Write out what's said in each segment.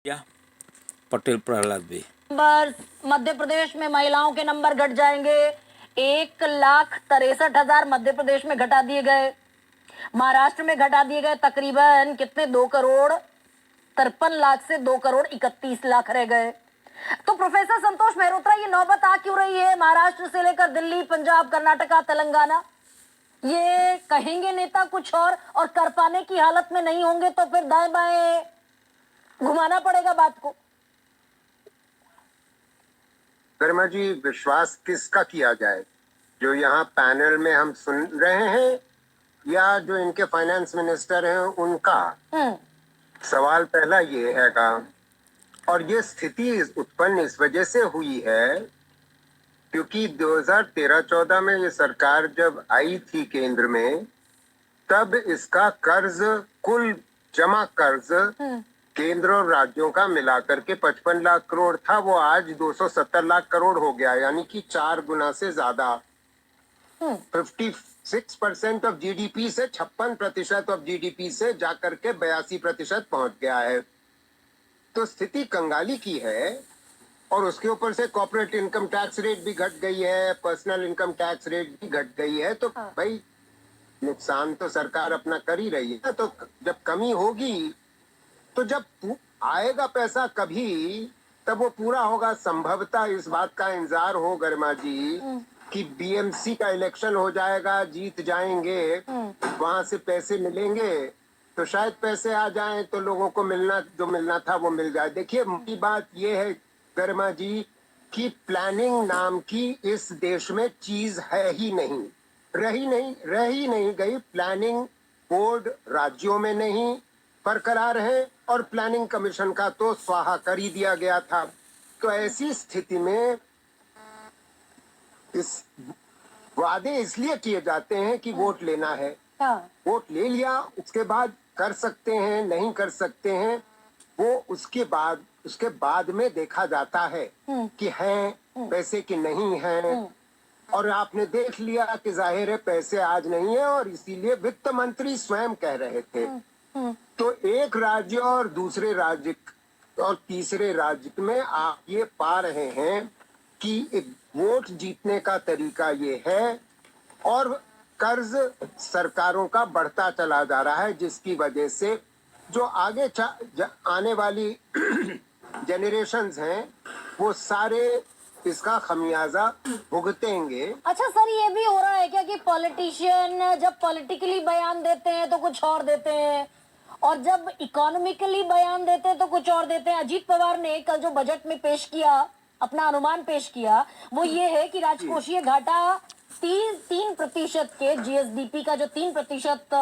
या पटेल प्रहलाद भी। नंबर मध्य प्रदेश में महिलाओं के नंबर घट जाएंगे। 1,63,000 मध्य प्रदेश में घटा दिए गए। महाराष्ट्र में घटा दिए गए तकरीबन कितने 2,53,00,000 से 2,31,00,000 रह गए। तो प्रोफेसर संतोष मेहरोत्रा, ये नौबत आ क्यों रही है? महाराष्ट्र से लेकर दिल्ली, पंजाब, कर्नाटका, तेलंगाना, ये कहेंगे नेता कुछ और कर पाने की हालत में नहीं होंगे तो फिर दाएं बाएं घुमाना पड़ेगा बात को। गरिमा जी, विश्वास किसका किया जाए? जो यहाँ पैनल में हम सुन रहे हैं या जो इनके फाइनेंस मिनिस्टर हैं उनका? सवाल पहला ये हैगा। और ये स्थिति उत्पन्न इस वजह से हुई है क्योंकि 2013-14 में ये सरकार जब आई थी केंद्र में, तब इसका कर्ज, कुल जमा कर्ज केंद्र और राज्यों का मिलाकर के 55 लाख करोड़ था। वो आज 270 लाख करोड़ हो गया, यानी कि 4 गुना से ज्यादा। 56% ऑफ जीडीपी से 56% ऑफ जीडीपी से जाकर के 82% पहुंच गया है। तो स्थिति कंगाली की है। और उसके ऊपर से कॉर्पोरेट इनकम टैक्स रेट भी घट गई है, पर्सनल इनकम टैक्स रेट भी घट गई है। तो भाई नुकसान तो सरकार अपना कर ही रही है। तो जब कमी होगी तो जब आएगा पैसा कभी, तब वो पूरा होगा। संभवतः इस बात का इंतजार हो गरिमा जी कि बीएमसी का इलेक्शन हो जाएगा, जीत जाएंगे, वहां से पैसे मिलेंगे तो शायद पैसे आ जाएं तो लोगों को जो मिलना था वो मिल जाए। देखिए, मुख्य बात ये है गरिमा जी कि प्लानिंग नाम की इस देश में चीज है ही नहीं, रह ही नहीं गई। प्लानिंग बोर्ड राज्यों में नहीं बरकरार है और प्लानिंग कमीशन का तो स्वाहा कर ही दिया गया था। तो ऐसी स्थिति में इस वादे इसलिए किए जाते हैं कि वोट लेना है। वोट ले लिया, उसके बाद कर सकते हैं, नहीं कर सकते हैं, वो उसके बाद में देखा जाता है कि हैं पैसे कि नहीं हैं। और आपने देख लिया कि जाहिर है पैसे आज नहीं है, और इसीलिए वित्त मंत्री स्वयं कह रहे थे। तो एक राज्य और दूसरे राज्य और तीसरे राज्य में आप ये पा रहे हैं कि एक वोट जीतने का तरीका ये है और कर्ज सरकारों का बढ़ता चला जा रहा है, जिसकी वजह से जो आगे आने वाली जनरेशंस हैं वो सारे इसका खमियाजा भुगतेंगे। अच्छा सर, ये भी हो रहा है क्या कि पॉलिटिशियन जब पॉलिटिकली बयान देते हैं तो कुछ और देते हैं, और जब इकोनॉमिकली बयान देते हैं तो कुछ और देते हैं? अजीत पवार ने कल जो बजट में पेश किया, अपना अनुमान पेश किया, वो ये है कि राजकोषीय घाटा 3% के जीएसडीपी का जो 3%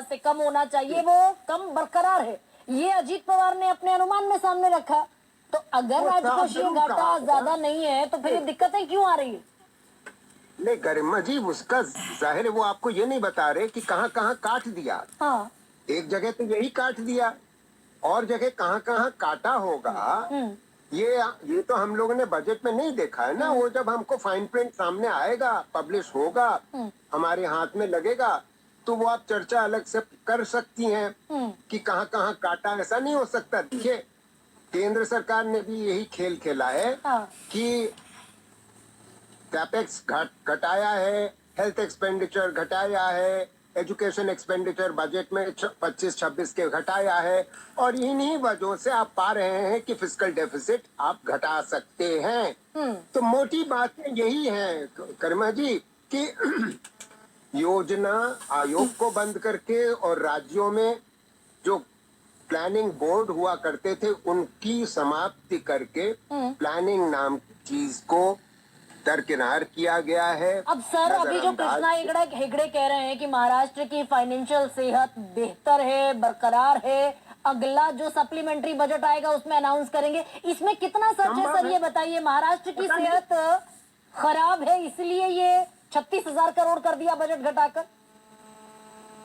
से कम होना चाहिए वो कम बरकरार है। ये अजीत पवार ने अपने अनुमान में सामने रखा। तो अगर राजकोषीय घाटा ज्यादा नहीं है तो फिर ये दिक्कतें क्यों आ रही है? नहीं गरिमा जी, उसका जाहिर है वो आपको ये नहीं बता रहे कि कहाँ कहाँ काट दिया। हाँ, एक जगह तो यही काट दिया, और जगह कहाँ कहाँ काटा होगा ये तो हम लोगों ने बजट में नहीं देखा है ना। वो जब हमको फाइन प्रिंट सामने आएगा, पब्लिश होगा, हमारे हाथ में लगेगा, तो वो आप चर्चा अलग से कर सकती हैं कि कहाँ कहाँ काटा। ऐसा नहीं हो सकता। देखिए, केंद्र सरकार ने भी यही खेल खेला है कि कैपेक्स घटाया है, हेल्थ एक्सपेंडिचर घटाया है, एजुकेशन एक्सपेंडिचर बजट में 25-26 के घटाया है, और इन्हीं वजहों से आप पा रहे हैं कि फिस्कल डेफिसिट आप घटा सकते हैं। तो मोटी बात यही है गरिमा जी कि योजना आयोग को बंद करके और राज्यों में जो प्लानिंग बोर्ड हुआ करते थे उनकी समाप्ति करके प्लानिंग नाम की चीज को दरकिनार किया गया है। अब सर, अभी जो कृष्णा हेगड़े कह रहे हैं कि महाराष्ट्र की फाइनेंशियल सेहत बेहतर है, बरकरार है, अगला जो सप्लीमेंट्री बजट आएगा उसमें अनाउंस करेंगे, इसमें कितना सच है सर? ये बताइए। महाराष्ट्र की सेहत खराब है इसलिए ये 36,000 करोड़ कर दिया बजट घटाकर?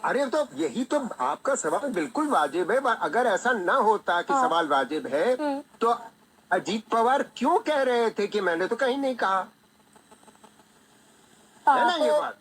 अरे तो यही तो आपका सवाल बिल्कुल वाजिब है। अगर ऐसा ना होता कि सवाल वाजिब है तो अजीत पवार क्यों कह रहे थे कि मैंने तो कहीं नहीं कहा है ना ये बात।